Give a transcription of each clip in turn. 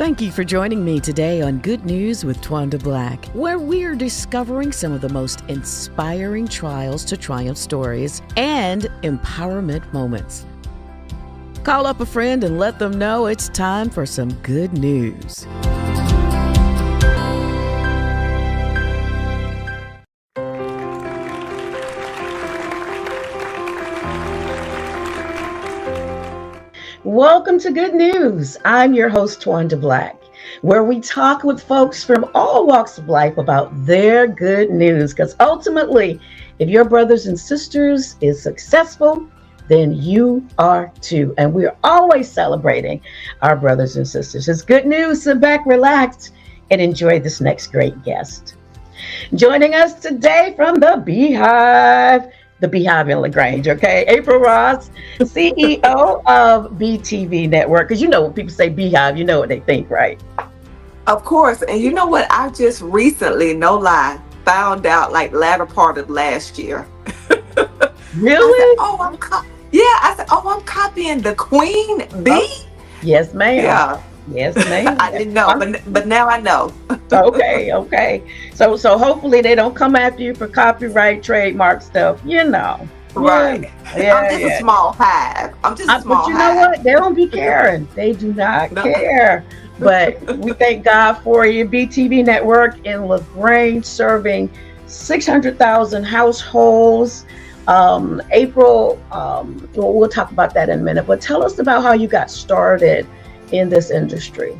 Thank you for joining me today on Good News with Twanda Black, where we're discovering some of the most inspiring trials to triumph stories and empowerment moments. Call up a friend and let them know it's time for some good news. Welcome to Good News. I'm your host, Twanda Black, where we talk with folks from all walks of life about their good news. Because ultimately, if your brothers and sisters is successful, then you are too. And we're always celebrating our brothers and sisters. It's good news. Sit back, relax, and enjoy this next great guest. Joining us today from the Beehive in Lagrange, okay? April Ross, CEO of BeeTV Network. Because you know when people say Beehive, you know what they think, right? Of course. And you know what? I just recently, no lie, found out like latter part of last year. Really? I said, I'm copying the Queen Bee. Oh, yes, ma'am. Yeah. Yes, ma'am. I didn't know, but now I know. Okay. So hopefully they don't come after you for copyright, trademark stuff, you know. Right. Yeah, I'm just a small hive. But you know what? They don't be caring. They do not care. But we thank God for you. BeeTV Network in Lagrange, serving 600,000 households. April, we'll talk about that in a minute. But tell us about how you got started in this industry.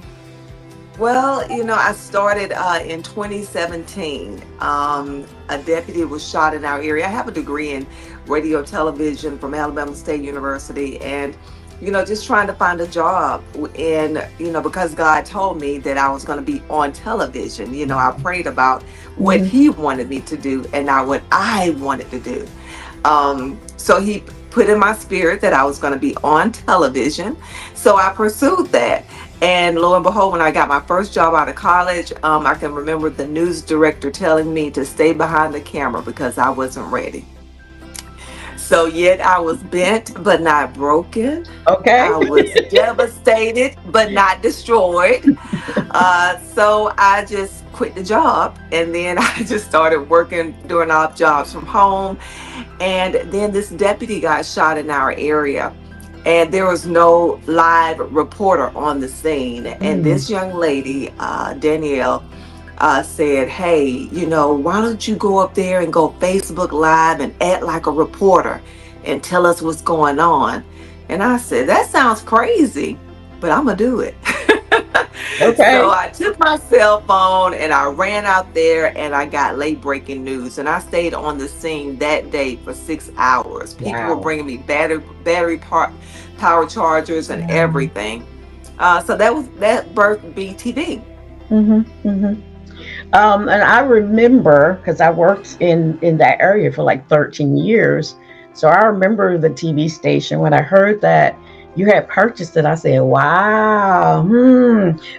Well, I started in 2017. A deputy was shot in our area. I have a degree in radio television from Alabama State University, and just trying to find a job. And because God told me that I was going to be on television, I prayed about what He wanted me to do and not what I wanted to do. So He put in my spirit that I was going to be on television. So I pursued that. And lo and behold, when I got my first job out of college, I can remember the news director telling me to stay behind the camera because I wasn't ready. So yet I was bent but not broken. Okay. I was devastated but not destroyed. So I just quit the job, and then I just started working, doing odd jobs from home. And then this deputy got shot in our area, and there was no live reporter on the scene. And this young lady, Danielle, said, hey, why don't you go up there and go Facebook Live and act like a reporter and tell us what's going on? And I said, that sounds crazy, but I'm gonna do it. Okay. So I took my cell phone and I ran out there and I got late breaking news, and I stayed on the scene that day for 6 hours. People were bringing me battery power chargers and everything. So that birthed BeeTV. And I remember, because I worked in that area for like 13 years. So I remember the TV station. When I heard that you had purchased it, I said, wow,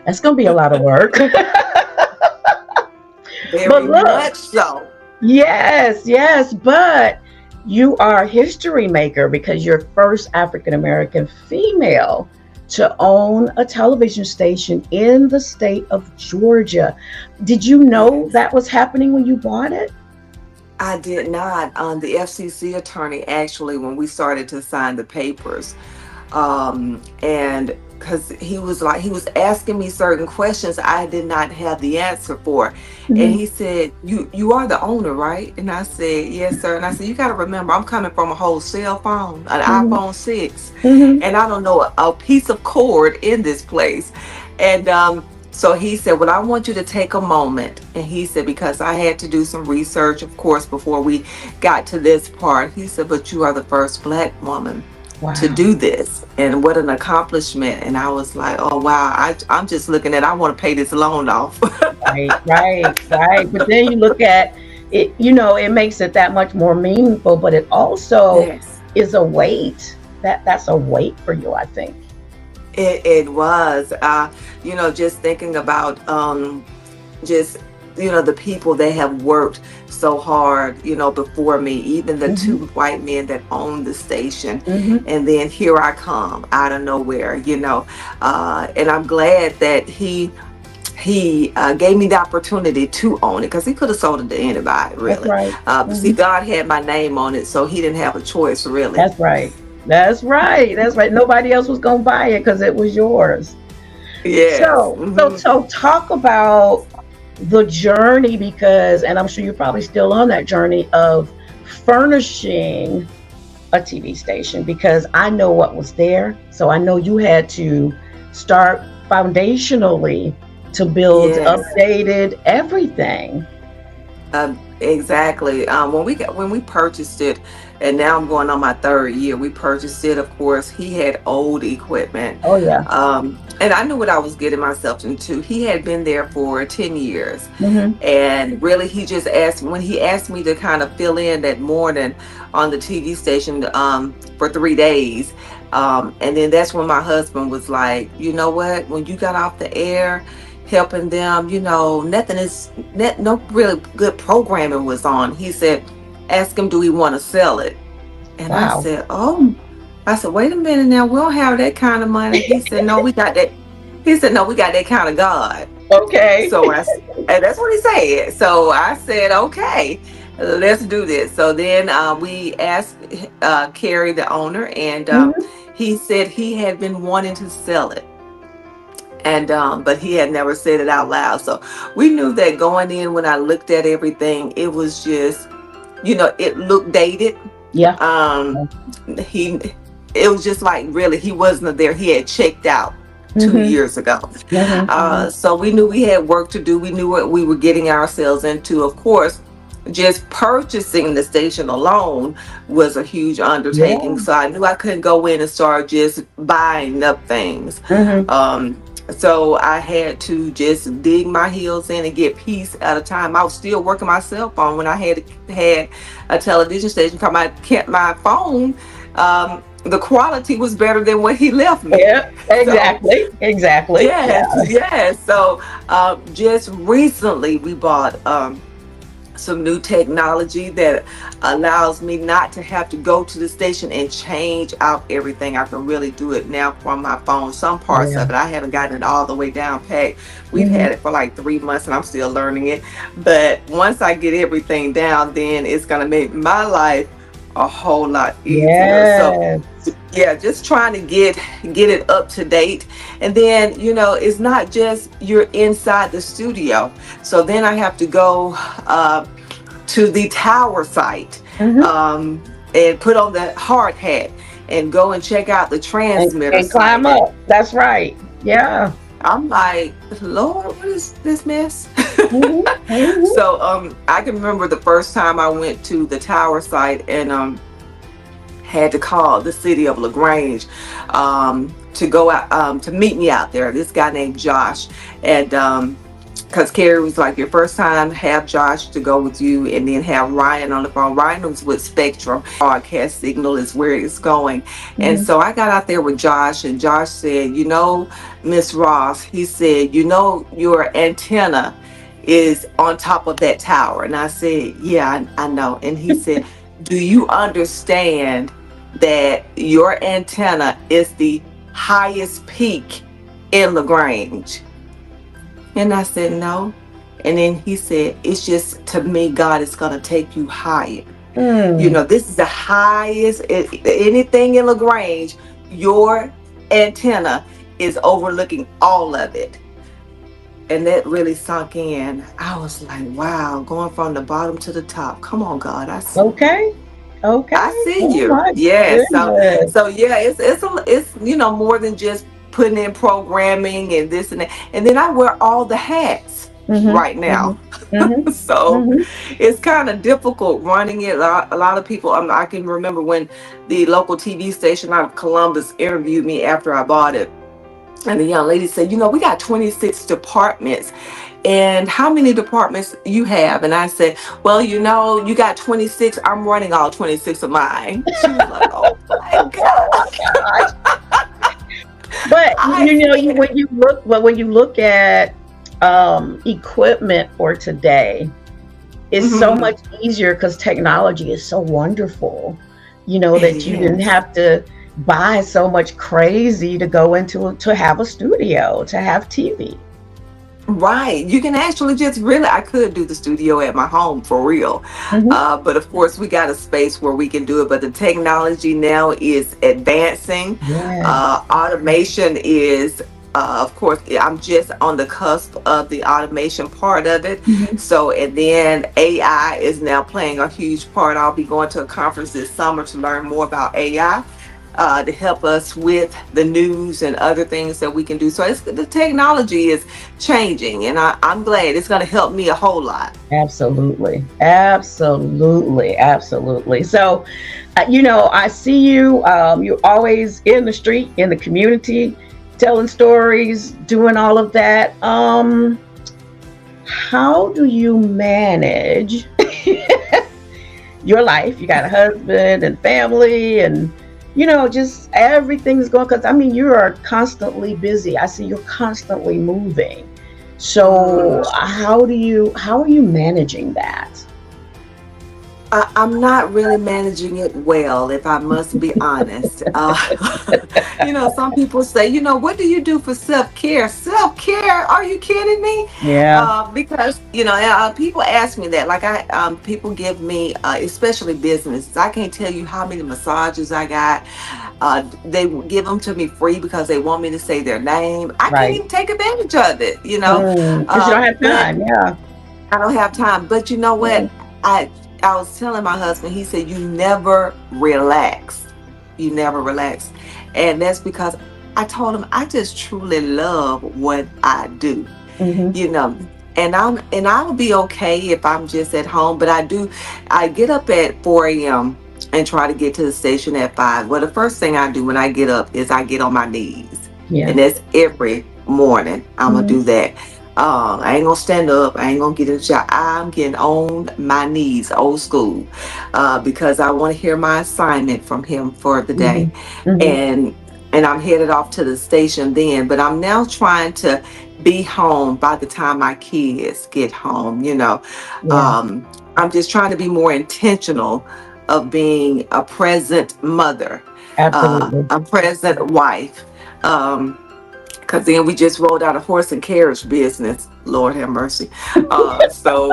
that's going to be a lot of work. Very much so. Yes. But you are a history maker because you're first African-American female to own a television station in the state of Georgia. Did you know that was happening when you bought it? I did not. The FCC attorney, actually, when we started to sign the papers, and because he was asking me certain questions I did not have the answer for. And he said, you are the owner, right? And I said, yes, sir. And I said, you got to remember, I'm coming from a whole cell phone, an iPhone 6, and I don't know a piece of cord in this place. And so he said, well, I want you to take a moment. And he said, because I had to do some research, of course, before we got to this part. He said, but you are the first Black woman to do this, and what an accomplishment. And I was like, oh wow, I'm just looking at, I want to pay this loan off. right. But then you look at it, it makes it that much more meaningful, but it also is a weight. That's a weight for you, I think. It was, just thinking about just the people that have worked so hard, before me, even the Mm-hmm. two white men that own the station. Mm-hmm. And then here I come out of nowhere, and I'm glad that he gave me the opportunity to own it, because he could have sold it to anybody, That's really. right. But see, Mm-hmm. God had my name on it, so he didn't have a choice, really. That's right. That's right. That's right. Nobody else was gonna buy it because it was yours. Yes. So talk about the journey, because, and I'm sure you're probably still on that journey of furnishing a TV station, because I know what was there. So I know you had to start foundationally to build Yes. updated everything. Exactly. When we purchased it, and now I'm going on my third year. We purchased it. Of course, he had old equipment, Oh yeah. and I knew what I was getting myself into. He had been there for 10 years, Mm-hmm. and really, he just asked when he asked me to kind of fill in that morning on the TV station, for 3 days. And then that's when my husband was like, you know what? When you got off the air, helping them, no really good programming was on. He said, ask him, do he want to sell it? And I Wow. said, oh, I said, wait a minute now, we don't have that kind of money. He said, no, we got that. He said, no, we got that kind of God. Okay. So and that's what he said. So I said, okay, let's do this. So then we asked Carrie, the owner, and Mhm. he said he had been wanting to sell it, and but he had never said it out loud. So we knew that going in. When I looked at everything, it was just, it looked dated. Yeah. um he it was just like, really, he wasn't there. He had checked out two Mm-hmm. years ago. Mm-hmm. So we knew we had work to do. We knew what we were getting ourselves into. Of course, just purchasing the station alone was a huge undertaking. Yeah. So I knew I couldn't go in and start just buying up things. Mm-hmm. So I had to just dig my heels in and get piece at a time. I was still working my cell phone when I had a television station. Come, I kept my phone. The quality was better than what he left me. Yeah. Exactly. So, Exactly. yes, Yeah. yes. So just recently we bought some new technology that allows me not to have to go to the station and change out everything. I can really do it now from my phone. Some Oh parts yeah. of it, I haven't gotten it all the way down pat. We've Mm-hmm. had it for like 3 months and I'm still learning it. But once I get everything down, then it's going to make my life a whole lot easier. So Yes. yeah, just trying to get it up to date. And then, it's not just you're inside the studio. So then I have to go to the tower site, Mm-hmm. and put on the hard hat and go and check out the transmitter And climb site. And up. That's right. Yeah. I'm like, Lord, what is this mess? Mm-hmm. Mm-hmm. So I can remember the first time I went to the tower site, and had to call the city of Lagrange to go out, to meet me out there. This guy named Josh, and because Carrie was like, your first time, have Josh to go with you, and then have Ryan on the phone. Ryan was with Spectrum. Broadcast signal is where it's going. And Mm-hmm. so I got out there with Josh, and Josh said, Miss Ross, he said, your antenna is on top of that tower. And I said, yeah, I know. And he said, do you understand that your antenna is the highest peak in Lagrange? And I said, no. And then he said, it's just, to me, God is going to take you higher. Mm. This is the highest, anything in Lagrange, your antenna is overlooking all of it. And that really sunk in. I was like, wow, going from the bottom to the top. Come on, God, I see. Okay. Okay. I see Oh you. my Yeah. goodness. So yeah, it's more than just putting in programming and this and that. And then I wear all the hats right Mm-hmm. now. Mm-hmm. Mm-hmm. So Mm-hmm. it's kind of difficult running it. A lot of people, I can remember when the local TV station out of Columbus interviewed me after I bought it. And the young lady said, we got 26 departments. And how many departments you have? And I said, well, you got 26. I'm running all 26 of mine. She was like, oh my Oh God. my gosh. But I when you look at equipment for today is so much easier because technology is so wonderful, you know, that you didn't have to buy so much crazy to go into to have a studio, to have TV. Right. You can actually just really, I could do the studio at my home for real. But of course, we got a space where we can do it. But the technology now is advancing. Automation is, of course, I'm just on the cusp of the automation part of it. So, and then AI is now playing a huge part. I'll be going to a conference this summer to learn more about AI. To help us with the news and other things that we can do. So the technology is changing, and I'm glad it's going to help me a whole lot. Absolutely. Absolutely. Absolutely. So, you know, I see you, you're always in the street, in the community, telling stories, doing all of that. How do you manage your life? You got a husband and family and, you know, just everything's going, because I mean, you are constantly busy. I see you're constantly moving. So how are you managing that? I'm not really managing it well, if I must be honest. You know, some people say, you know, what do you do for self-care? Self-care? Are you kidding me? Yeah. Because, you know, people ask me that. Like people give me, especially businesses, I can't tell you how many massages I got. They give them to me free because they want me to say their name. I can't even take advantage of it, you know. Because you don't have time. Yeah. I don't have time. But you know what? I was telling my husband, he said, you never relax. You never relax. And that's because I told him I just truly love what I do. You know, and I'll be okay if I'm just at home, but I get up at 4 a.m. and try to get to the station at 5. Well, the first thing I do when I get up is I get on my knees. And that's every morning. I'm gonna do that. I ain't gonna stand up. I ain't gonna get in the shower. I'm getting on my knees, old school, because I want to hear my assignment from him for the day. And I'm headed off to the station then. But I'm now trying to be home by the time my kids get home. You know, I'm just trying to be more intentional of being a present mother, a present wife. Because then we just rolled out a horse and carriage business. Lord have mercy. So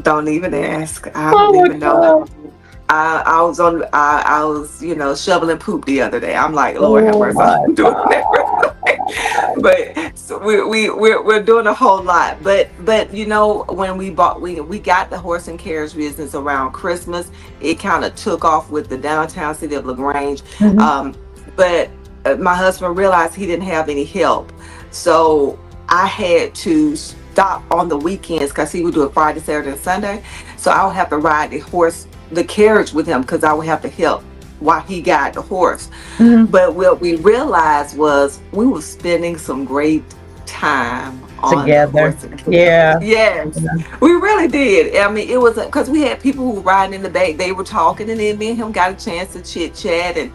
don't even ask. I don't even know. I was, you know, shoveling poop the other day. I'm like, Lord have mercy, I'm doing that. But so we're doing a whole lot. But you know, when we got the horse and carriage business around Christmas, it kind of took off with the downtown city of Lagrange. But my husband realized he didn't have any help, so I had to stop on the weekends because he would do it Friday, Saturday, and Sunday. So I would have to ride the carriage with him because I would have to help while he got the horse. But what we realized was we were spending some great time together. Yes, we really did. I mean, it was because we had people who were riding in the back. They were talking, and then me and him got a chance to chit chat, and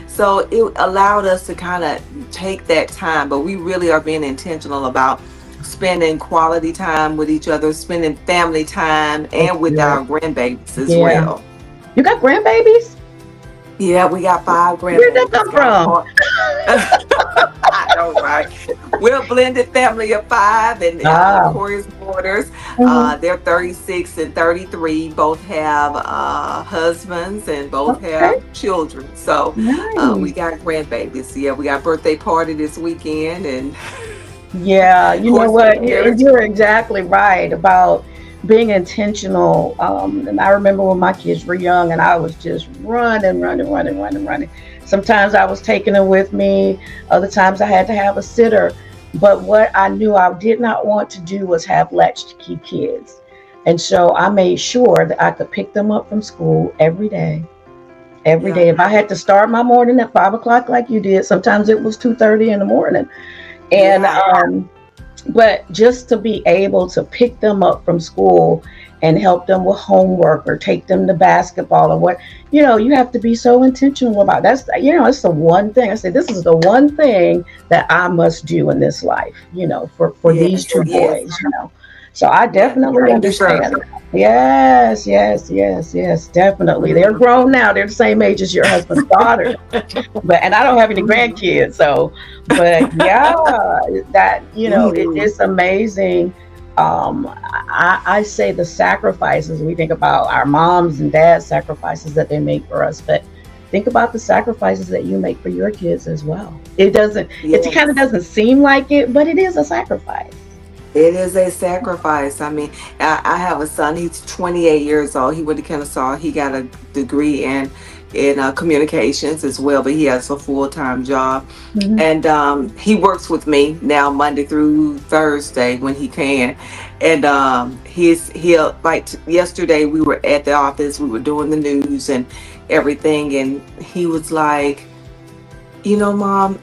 so it allowed us to kind of take that time. But we really are being intentional about spending quality time with each other, spending family time, and with our grandbabies as well. You got grandbabies? Yeah, we got 5 grandbabies. Where'd that come from? I know, right? We're a blended family of 5, and Corey's daughters, they're 36 and 33. Both have husbands and both have children. So we got grandbabies. Yeah, we got a birthday party this weekend, and you know what? You're exactly right about being intentional. And I remember when my kids were young, and I was just running. Sometimes I was taking them with me. Other times I had to have a sitter. But what I knew I did not want to do was have latchkey kids. And so I made sure that I could pick them up from school every day. Every day. If I had to start my morning at 5 o'clock like you did, sometimes it was 2:30 in the morning. And but just to be able to pick them up from school and help them with homework or take them to basketball or what, you have to be so intentional about. That's, it's the one thing I say, this is the one thing that I must do in this life, for these Yes, two yes, boys. So I yes. definitely Thank you, sir. understand. Yes, yes, yes, yes, definitely. They're Mhm. grown now. They're the same age as your husband's daughter. And I don't have any Mhm. grandkids, so, but yeah, that, Mhm. it's amazing. I say the sacrifices, we think about our moms and dads sacrifices that they make for us, but think about the sacrifices that you make for your kids as well. It kind of Yes. doesn't seem like it, but it is a sacrifice. It is a sacrifice. I mean, I have a son. He's 28 years old. He went to Kennesaw. He got a degree in communications as well, but he has a full-time job. Mhm. And he works with me now Monday through Thursday when he can. And he'll like yesterday we were at the office. We were doing the news and everything, and he was like, Mom,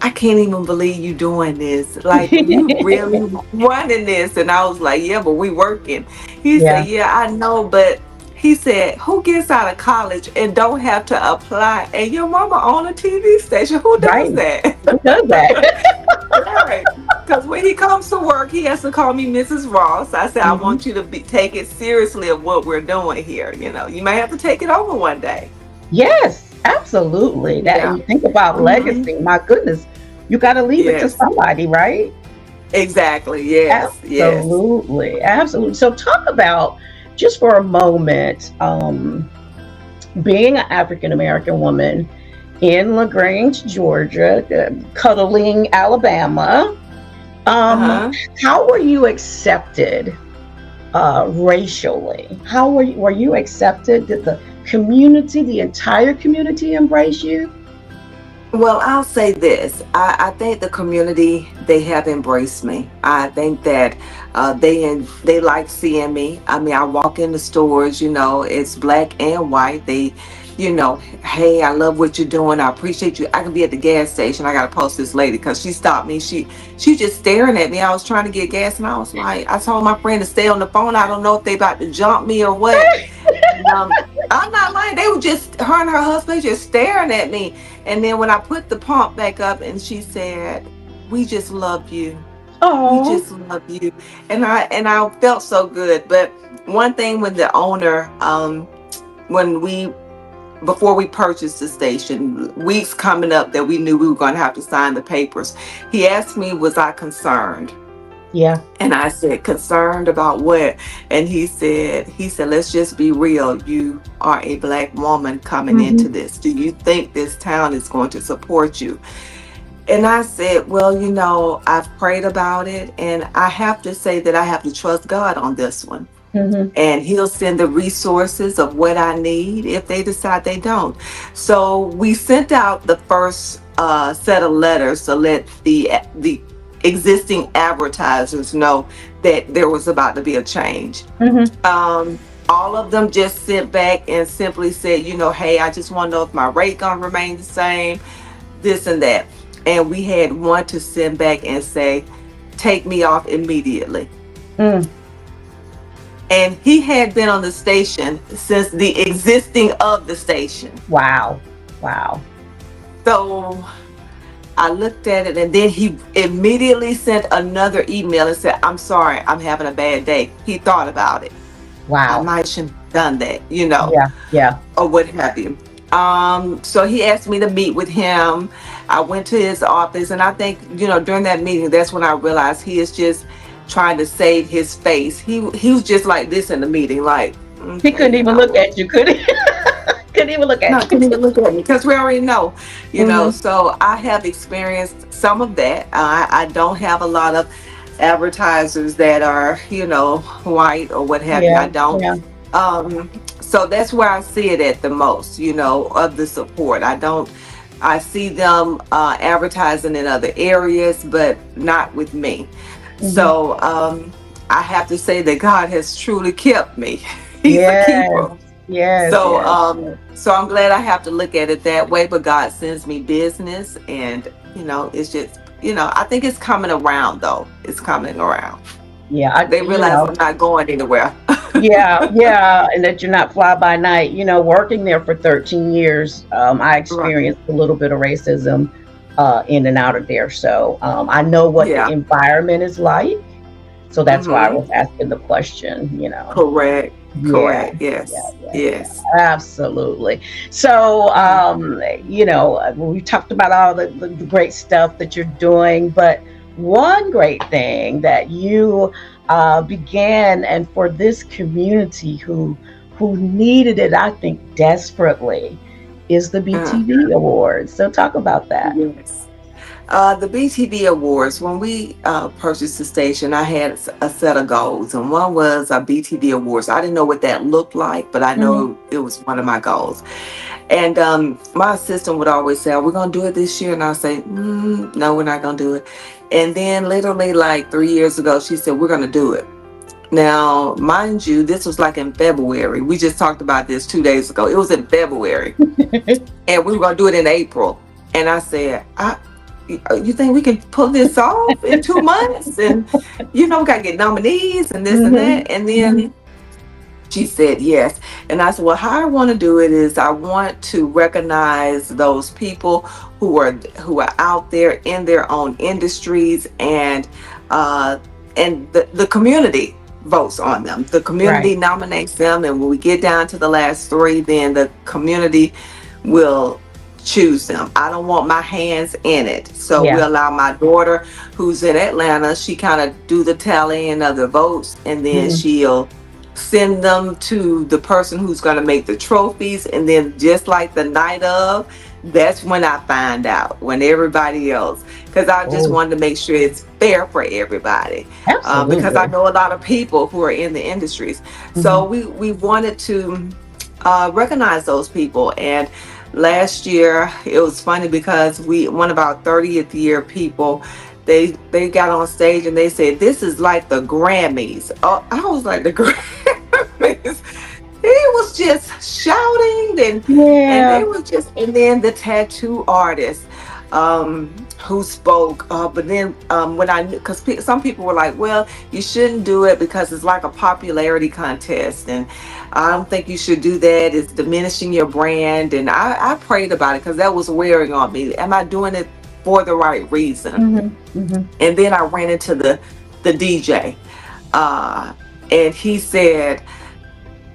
I can't even believe you doing this. Like, you really running this? And I was like, yeah, but we working. He said, Yeah. yeah, I know, but he said, who gets out of college and don't have to apply? And your mama on a TV station. Who does Right. that? Who does that? Right. Because when he comes to work, he has to call me Mrs. Ross. I said, I Mhm. want you to take it seriously of what we're doing here. You may have to take it over one day. Yes, absolutely. That Yeah. you think about Hmm. legacy, my goodness, you got to leave it to Yes. somebody, right? Exactly. Yes. Yes. Absolutely, absolutely. So talk about, just for a moment, being an African American woman in Lagrange, Georgia, cuddling Alabama. Um, Uh-huh. how were you accepted racially? How were you accepted? Did the community, the entire community, embrace you? Well, I'll say this. I think the community, they have embraced me. I think that they like seeing me. I mean, I walk in the stores, it's black and white. Hey, I love what you're doing. I appreciate you. I can be at the gas station. I gotta post this lady because she stopped me. She just staring at me. I was trying to get gas and I was like, I told my friend to stay on the phone. I don't know if they about to jump me or what. Um, I'm not lying. They were just her and her husband just staring at me. And then when I put the pump back up, and she said, "We just love you. We Oh. just love you." And I felt so good. But one thing with the owner, when we before we purchased the station, weeks coming up that we knew we were going to have to sign the papers, he asked me, "Was I concerned?" Yeah. And I said, concerned about what? And he said, let's just be real. You are a black woman coming into Hmm. this. Do you think this town is going to support you? And I said, well, I've prayed about it. And I have to say that I have to trust God on this one. Hmm. And he'll send the resources of what I need if they decide they don't. So we sent out the first set of letters to let the existing advertisers know that there was about to be a change. Hmm. All of them just sent back and simply said, hey, I just want to know if my rate gonna remain the same, this and that. And we had one to send back and say, take me off immediately. Mm. And he had been on the station since the existing of the station. Wow. Wow. So I looked at it, and then he immediately sent another email and said, I'm sorry, I'm having a bad day. He thought about it. I Wow. might shouldn't have done that, Yeah. Yeah. or what have you. So he asked me to meet with him. I went to his office, and I think, during that meeting, that's when I realized he is just trying to save his face. He was just like this in the meeting, like, He couldn't okay, even look at you, could he? Couldn't even look no, at you. couldn't even look at me because we already know, Hmm. So I have experienced some of that. I don't have a lot of advertisers that are, white or what have you. Yeah. I don't. Yeah. Um, so that's where I see it at the most, of the support. I see them advertising in other areas, but not with me. Hmm. So I have to say that God has truly kept me. He's a Yes. keeper. Yes. So Yes. so I'm glad I have to look at it that way, but God sends me business, and it's just, I think it's coming around though. It's coming around. Yeah. They realize I'm not going anywhere. Yeah, yeah, and that you're not fly by night. You know, working there for 13 years, I Right. experienced a little bit of racism in and out of there. So I know what the Yeah. environment is like. So that's why I Mm-hmm. was asking the question, Correct. Yeah, Correct. yeah, Yes. yeah, yeah. Yes. Absolutely. So, we talked about all the great stuff that you're doing, but one great thing that you began, and for this community who needed it, I think desperately, is the Uh, BTV Awards. So, talk about that. yes. The BTV Awards, when we purchased the station, I had a set of goals, and one was a BTV Awards. I didn't know what that looked like, but I Mhm. know it was one of my goals. And my assistant would always say, "Are we going to do it this year?" And I say, "No, we're not going to do it." And then literally like 3 years ago, she said, "We're going to do it." Now, mind you, this was like in February. We just talked about this 2 days ago. It was in February, and we were going to do it in April. And I said, you think we can pull this off in 2 months? And, we got to get nominees and this and Mhm. that. And Mhm. then she said yes. And I said, well, how I want to do it is I want to recognize those people who are out there in their own industries, uh, and the community votes on them. The Right. community nominates them, and when we get down to the last three, then the community will choose them. I don't want my hands in it. So we Yeah. allow my daughter, who's in Atlanta, she kind of do the tallying of the votes, and then Mhm. she'll send them to the person who's going to make the trophies. And then just like the night of, that's when I find out, when everybody else, because I just Oh, wanted to make sure it's fair for everybody, because I absolutely. know a lot of people who are in the industries. Mhm. So we wanted to recognize those people. And last year it was funny because we one of our 30th year people, they got on stage and they said, this is like the Grammys. Oh, I was like, the Grammys. He was just shouting, and they Yeah. were just, and then the tattoo artist who spoke, but then when I knew, because some people were like, well, you shouldn't do it because it's like a popularity contest, and I don't think you should do that, it's diminishing your brand. And I prayed about it because that was wearing on me. Am I doing it for the right reason? Mhm. Mhm. And then I ran into the DJ, uh, and he said,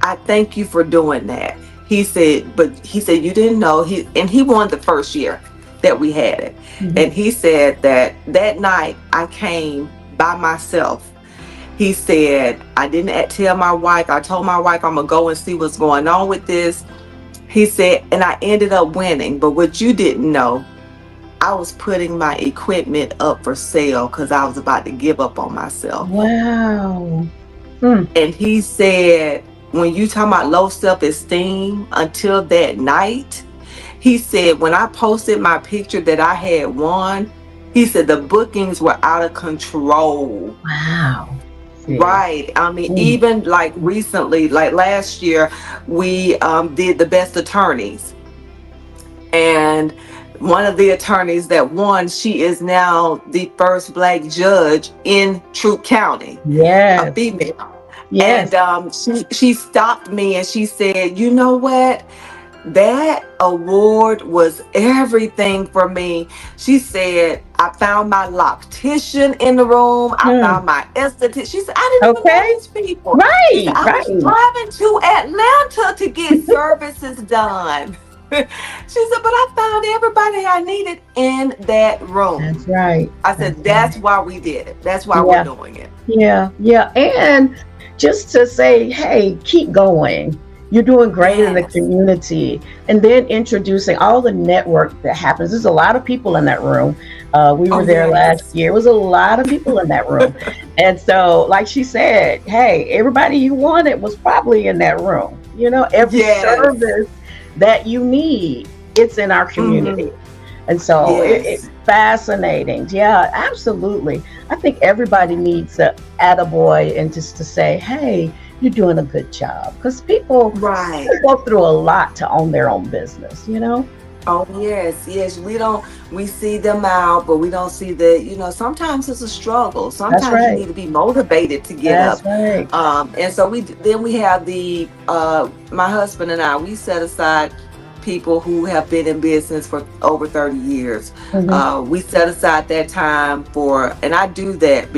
I thank you for doing that. He said, you didn't know. He won the first year that we had it. Mhm. And he said that night I came by myself. He said, I didn't tell my wife. I told my wife I'm going to go and see what's going on with this. He said, and I ended up winning. But what you didn't know, I was putting my equipment up for sale because I was about to give up on myself. Wow. Mm. And he said, when you talk about low self-esteem, until that night, he said, when I posted my picture that I had won, he said the bookings were out of control. Wow. Sis. Right. I mean, Mm. even like recently, like last year, we did the best attorneys. And one of the attorneys that won, she is now the first Black judge in Troup County, a Yes. female. Yes. And she stopped me and she said, you know what? That award was everything for me. She said, I found my loctician in the room. I Mm. found my esthetician. She said, I didn't even know Okay. these people. She said, Right. I was Right. driving to Atlanta to get services done. She said, but I found everybody I needed in that room. That's right. I That's said, right. that's why we did it. That's why we're Yeah. doing it. Yeah. Yeah. And just to say, hey, keep going. You're doing great in the Yes. community. And then introducing all the network that happens. There's a lot of people in that room. We were Oh, there last yes. year. It was a lot of people in that room. And so, like she said, hey, everybody you wanted was probably in that room. Every Yes. service that you need, it's in our Hmm. community. And so it's Yes. fascinating. Yeah, absolutely. I think everybody needs a attaboy and just to say, hey, you're doing a good job. Because people Right. go through a lot to own their own business. Oh yes, yes. We see them out, but we don't see the, sometimes it's a struggle. That's Sometimes you right. need to be motivated to get That's up. right. And so we have my husband and I, we set aside people who have been in business for over 30 years. Hmm. We set aside that time and I do that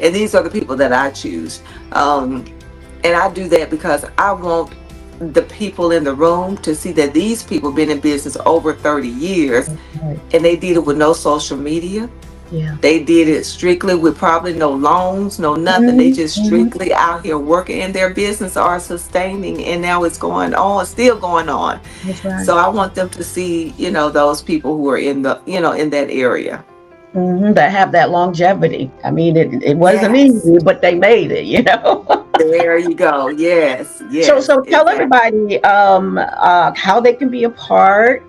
and these are the people that I choose. And I do that because I want the people in the room to see that these people been in business over 30 years, Right. and they did it with no social media. Yeah. They did it strictly with probably no loans, no nothing. They Hmm. just strictly out here working, and their business are sustaining, and now it's going on, still going on. That's right. So I want them to see, those people who are in that area. That have that longevity. I mean, it wasn't Yes. easy, but they made it, you know. There you go. Yes, yes, So tell exactly. everybody how they can be a part.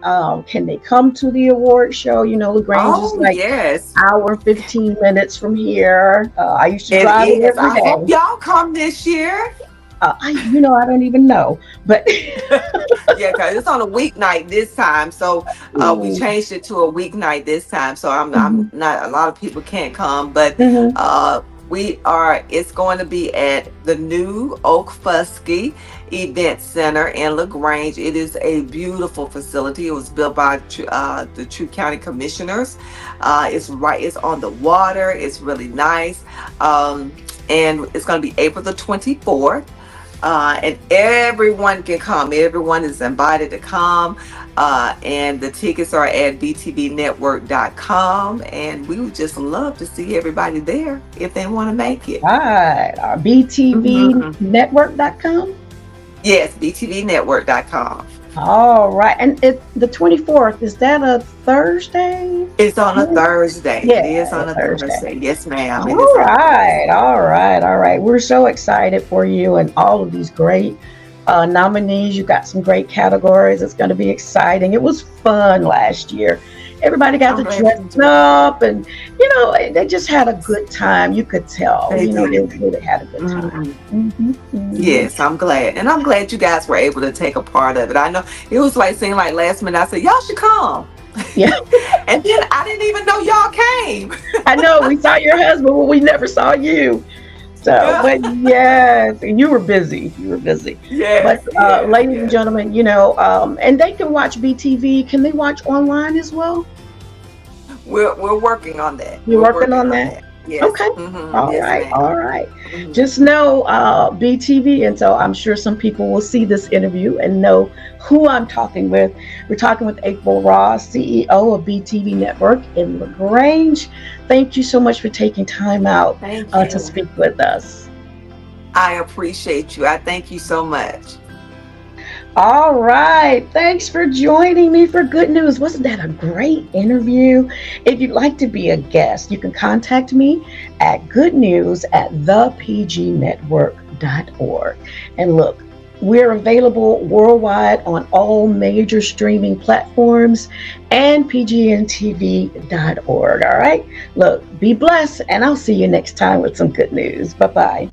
Can they come to the award show? You know, Lagrange is Oh, like yes. hour 15 minutes from here. I used to It drive it is. every I hope day. y'all come this year. I don't even know, but Yeah, because it's on a weeknight this time. So we mm, changed it to a weeknight this time. So I'm mhm, not, a lot of people can't come, but mhm. it's going to be at the new Oak Fusky Event Center in Lagrange. It is a beautiful facility. It was built by the Troup County Commissioners. It's on the water. It's really nice. Um, and it's going to be April the 24th. And everyone can come. Everyone is invited to come. And the tickets are at btvnetwork.com. And we would just love to see everybody there if they want to make it. Right. Mhm. BeeTVnetwork.com. Yes, btvnetwork.com. All right. And the 24th, is that a Thursday? It's on a Thursday. It is Yeah, on a Thursday. Thursday. Yes, ma'am. It is All on a right, Thursday. all right, all right. We're so excited for you and all of these great nominees. You got some great categories. It's going to be exciting. It was fun last year. Everybody got I'm to glad you dress enjoyed it. up, and they just had a good time. You could tell. They They did. really had a good time. Mhm. Hmm. Hmm. Yes, I'm glad. And I'm glad you guys were able to take a part of it. I know it was like seeing like last minute. I said, y'all should come. Yeah, And then I didn't even know y'all came. I know. We saw your husband, but we never saw you. So, Yeah. but yes, and you were busy. You were busy. But Yes, yes, ladies and yes. gentlemen, and they can watch BeeTV. Can they watch online as well? We're working on that. You're We're working working on on that? that. Yes. Okay. All Yes, right. All ma'am. right. Mhm. Just know BeeTV. And so I'm sure some people will see this interview and know who I'm talking with. We're talking with April Ross, CEO of BeeTV Network in LaGrange. Thank you so much for taking time out Thank to you. speak with us. I appreciate you. I thank you so much. All right. Thanks for joining me for Good News. Wasn't that a great interview? If you'd like to be a guest, you can contact me at goodnews@thepgnetwork.org. And look, we're available worldwide on all major streaming platforms and pgntv.org. All right. Look, be blessed, and I'll see you next time with some good news. Bye bye.